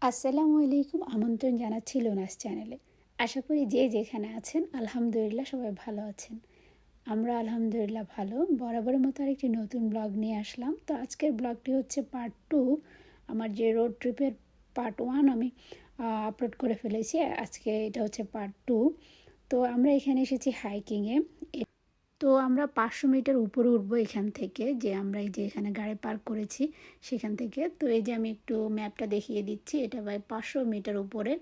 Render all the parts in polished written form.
আসসালামু আলাইকুম। আমন্ত্রণ জানাচ্ছি লোনাস চ্যানেলে। আশা করি যে যেখানে আছেন আলহামদুলিল্লাহ সবাই ভালো আছেন। আমরা আলহামদুলিল্লাহ ভালো। বরাবরের মতো আরেকটি নতুন ব্লগ নিয়ে আসলাম। তো আজকের ব্লগটি হচ্ছে পার্ট 2। আমার যে রোড ট্রিপের পার্ট 1 আমি আপলোড করে ফেলেছি। আজকে এটা হচ্ছে পার্ট 2। তো আমরা এখানে এসেছি হাইকিংয়ে। তো আমরা 500 মিটার উপরে উঠবো এখান থেকে, যে আমরা এই যে এখানে গাড়ি পার্ক করেছি সেখান থেকে। তো এই যে আমি একটু ম্যাপটা দেখিয়ে দিচ্ছি, এটা ভাই 500 মিটার উপরে।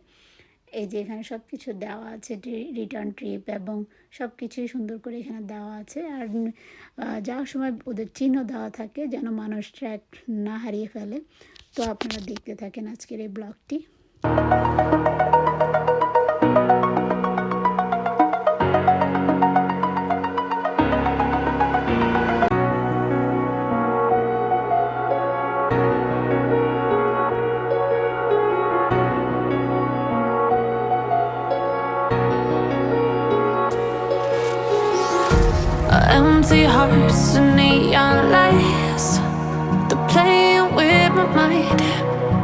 এই যে এখানে সব কিছু দেওয়া আছে, রিটার্ন ট্রিপ এবং সব কিছুই সুন্দর করে এখানে দেওয়া আছে। আর যাওয়ার সময় ওদের চিহ্ন দেওয়া থাকে যেন মানুষ ট্র্যাক না হারিয়ে ফেলে। তো আপনারা দেখতে থাকেন আজকের এই ব্লগটি। Empty hearts and neon lights, they're playing with my mind.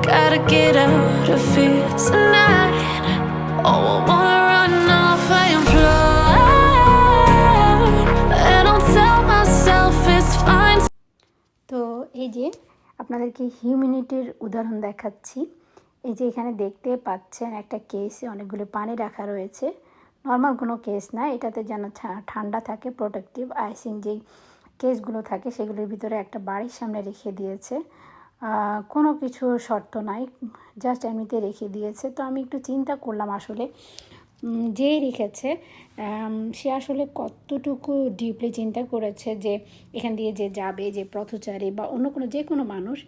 Gotta get out of here tonight. Oh, I wanna run off and fly, and I'll tell myself it's fine. তো এই যে আপনাদেরকে হিউম্যানিটির উদাহরণ দেখাচ্ছি। এই যে এখানে দেখতে পাচ্ছেন একটা কেসে অনেকগুলো পানি রাখা রয়েছে। নর্মাল কোনো কেস না, এটাতে যেন ঠান্ডা থাকে, প্রোটেক্টিভ আইসিং যেই কেসগুলো থাকে সেগুলোর ভিতরে একটা বাড়ির সামনে রেখে দিয়েছে। কোনো কিছু শর্ত নাই, জাস্ট এমনিতে রেখে দিয়েছে। তো আমি একটু চিন্তা করলাম আসলে যে রেখেছে সে আসলে কতটুকু ডিপলি চিন্তা করেছে যে এখান দিয়ে যে যাবে, যে পথচারী বা অন্য কোনো যে কোনো মানুষ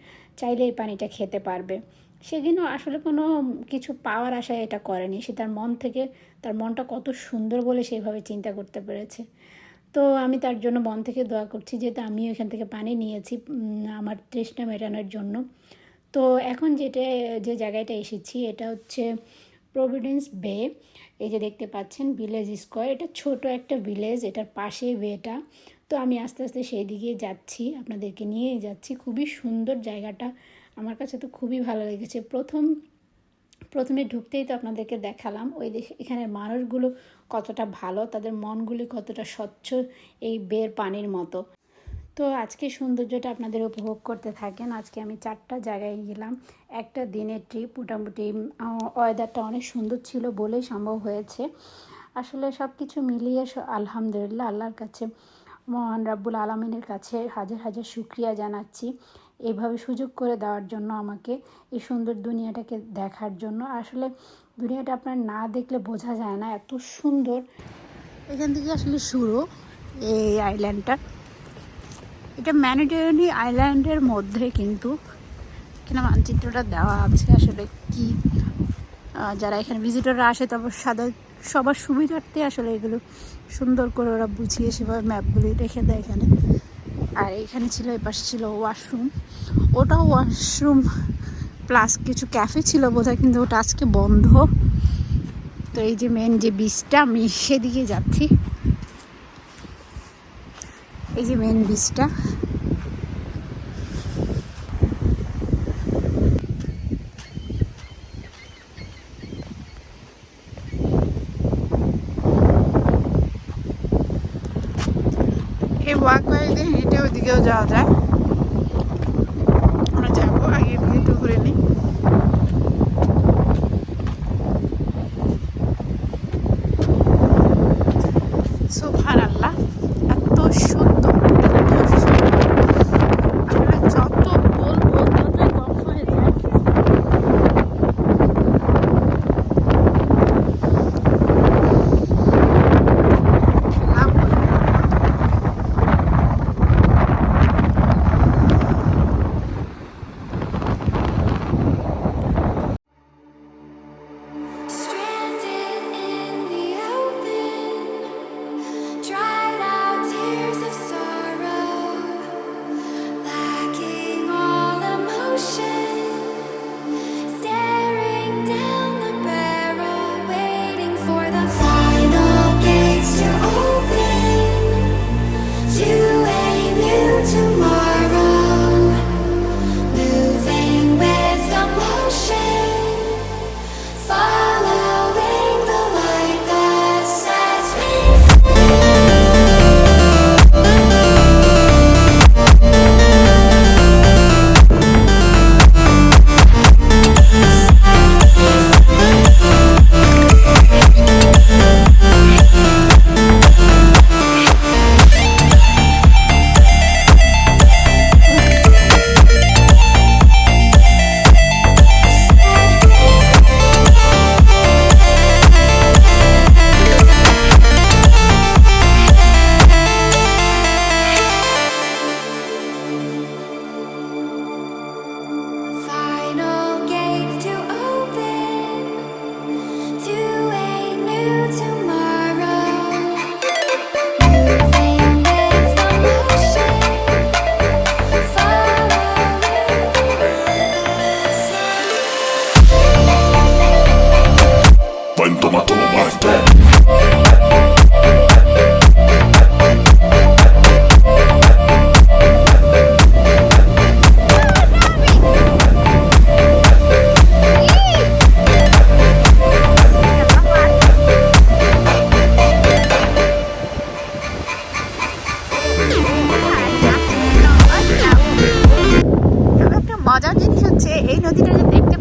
চাইলে এই পানিটা খেতে পারবে। সে কিন্তু আসলে কোনো কিছু পাওয়ার আশায় এটা করেনি, সে তার মন থেকে, তার মনটা কত সুন্দর বলে সেভাবে চিন্তা করতে পেরেছে। তো আমি তার জন্য মন থেকে দোয়া করছি, যেহেতু আমিও এখান থেকে পানি নিয়েছি আমার তৃষ্ণা মেটানোর জন্য। তো এখন যে জায়গাটা এসেছি এটা হচ্ছে প্রভিডেন্স বে। এই যে দেখতে পাচ্ছেন ভিলেজ স্কোয়ার, এটা ছোট একটা ভিলেজ, এটার পাশেই বেটা। তো আমি আস্তে আস্তে সেই দিকে যাচ্ছি, আপনাদেরকে নিয়ে যাচ্ছি। খুবই সুন্দর জায়গাটা, আমার কাছে তো খুবই ভালো লেগেছে। প্রথমে ঢুকতেই তো আপনাদেরকে দেখালাম ওই এখানের মানুষগুলো কতটা ভালো, তাদের মনগুলি কতটা স্বচ্ছ এই বের পানির মতো। তো আজকে সৌন্দর্যটা আপনাদের উপভোগ করতে থাকেন। আজকে আমি 4টা জায়গায় গেলাম, একটা দিনের ট্রিপ। মোটামুটি ওয়েদারটা অনেক সুন্দর ছিল বলেই সম্ভব হয়েছে। আসলে সব কিছু মিলিয়ে আলহামদুলিল্লাহ, আল্লাহর কাছে, মহান রাব্বুল আলামিনের কাছে হাজার হাজার শুকরিয়া জানাচ্ছি এইভাবে সুযোগ করে দেওয়ার জন্য, আমাকে এই সুন্দর দুনিয়াটাকে দেখার জন্য। আসলে দুনিয়াটা আপনার না দেখলে বোঝা যায় না এত সুন্দর। এখান থেকে আসলে শুরু এই আইল্যান্ডটা, এটা ম্যানিডেনি আইল্যান্ডের মধ্যে, কিন্তু এখানে মানচিত্রটা দেওয়া আছে। আসলে কি যারা এখানে ভিজিটররা আসে তারপর সবার সুবিধার্থে আসলে এগুলো সুন্দর করে ওরা বুঝিয়ে সেভাবে ম্যাপগুলি রেখে দেয় এখানে। আর এখানে ছিল, এপাশে ছিল ওয়াশরুম, ওটাও ওয়াশরুম প্লাস কিছু ক্যাফে ছিল বোধহয়, কিন্তু ওটা আজকে বন্ধ। তো এই যে মেন যে বিচটা, আমি সেদিকে যাচ্ছি। এই যে মেন বিচটা, এই ওয়াকওয়ে দিয়ে হেঁটে ওইদিকেও যাওয়া যায়। আমরা যাবো, আগে একটু ঘুরে নিই। সুবহানাল্লাহ, এত সুন্দর, এত সুন্দর। আমরা যত বলবো ততই কম হয়ে যায়।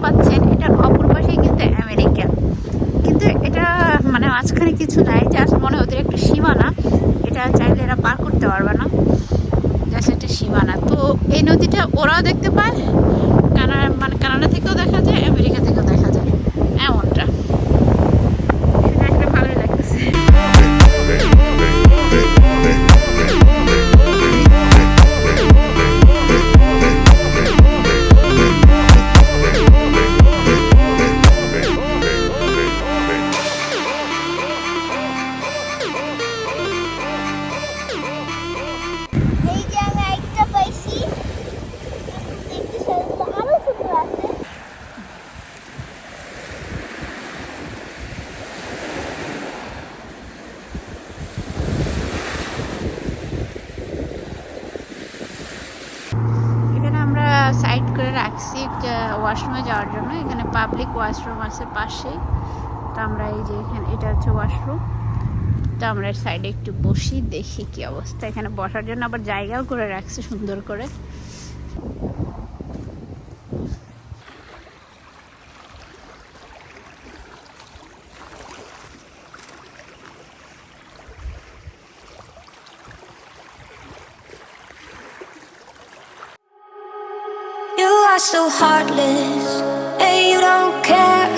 পাচ্ছেন এটার অপর পাশেই কিন্তু আমেরিকা, কিন্তু এটা মানে মাঝখানে কিছু নাই, জাস্ট মনে ওদের একটা সীমানা, এটা চাইলে এরা পার করতে পারবে না, জাস্ট একটা সীমানা। তো এই নদীটা ওরাও দেখতে পায়, মানে কানাডা থেকেও দেখা যায়, আমেরিকা থেকেও দেখা যায়, এমনটা সেটা একটা ভালোই লাগতেছে। এই যে আমি একটা পাইছি, দেখতে আরো সুন্দর আছে। এখানে আমরা সাইড করে রাখছি ওয়াশরুমে যাওয়ার জন্য, এখানে পাবলিক ওয়াশরুম আছে পাশেই। তো আমরা এই যে এখানে এটা হচ্ছে ওয়াশরুম, তো আমরা এর সাইডে একটু বসি, দেখি কি অবস্থা। এখানে বসার জন্য আবার জায়গাও করে রাখছি সুন্দর করে। You are so heartless, and you don't care.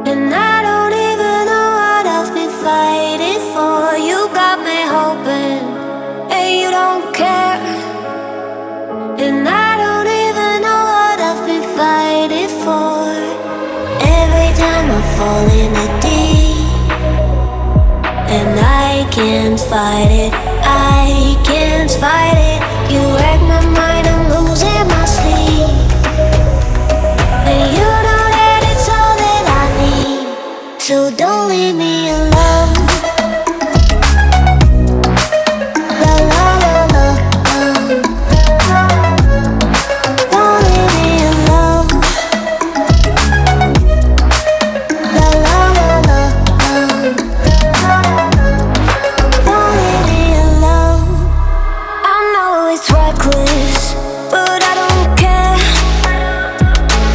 And I don't even know what I've been fighting for. You got me hoping, and you don't care. And I don't even know what I've been fighting for. Every time I fall in the deep, and I can't fight it, I can't fight it. You wreck my mind, I'm losing my sleep. And you know that it's all that I need, so don't leave me alone. La la la la, don't leave me alone. La la la la, don't leave me alone. I know it's reckless, but I don't care.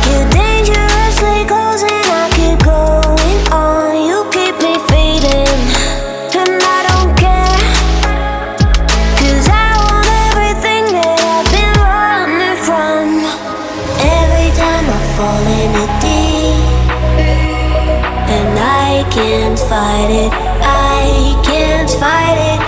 You're dangerously close and I keep going on. You keep me fading, and I don't care. 'Cause I want everything that I've been running from. Every time I fall in the deep, and I can't fight it, I can't fight it.